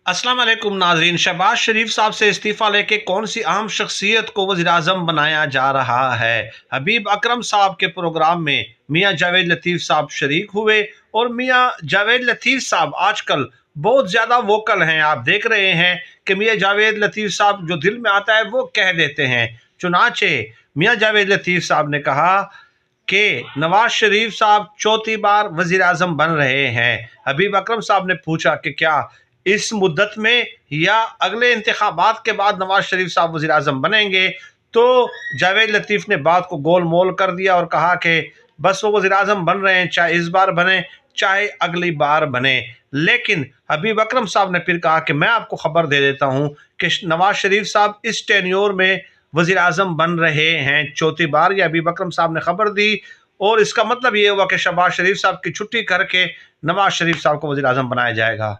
अस्सलाम वालेकुम नाजरीन। शहबाज शरीफ साहब से इस्तीफ़ा लेके कौन सी अहम शख्सियत को वज़ीर आज़म बनाया जा रहा है। हबीब अकरम साहब के प्रोग्राम में मियाँ जावेद लतीफ़ साहब शरीक हुए और मियाँ जावेद लतीफ़ साहब आजकल बहुत ज़्यादा वोकल हैं। आप देख रहे हैं कि मियाँ जावेद लतीफ़ साहब जो दिल में आता है वो कह देते हैं। चुनाचे मियाँ जावेद लतीफ़ साहब ने कहा कि नवाज शरीफ साहब चौथी बार वज़ीर आज़म बन रहे हैं। हबीब अकरम साहब ने पूछा कि क्या इस मुद्दत में या अगले इंतखाबात के बाद नवाज शरीफ साहब वज़ीर आज़म बनेंगे, तो जावेद लतीफ़ ने बात को गोल मोल कर दिया और कहा कि बस वो वज़ीर आज़म बन रहे हैं, चाहे इस बार बने चाहे अगली बार बने। लेकिन हबीब अकरम साहब ने फिर कहा कि मैं आपको खबर दे देता हूँ कि नवाज शरीफ साहब इस टेन्योर में वज़ीर आज़म बन रहे हैं चौथी बार। ये हबीब अकरम साहब ने खबर दी और इसका मतलब ये हुआ कि शहबाज शरीफ साहब की छुट्टी करके नवाज शरीफ साहब को वज़ीर आज़म बनाया जाएगा।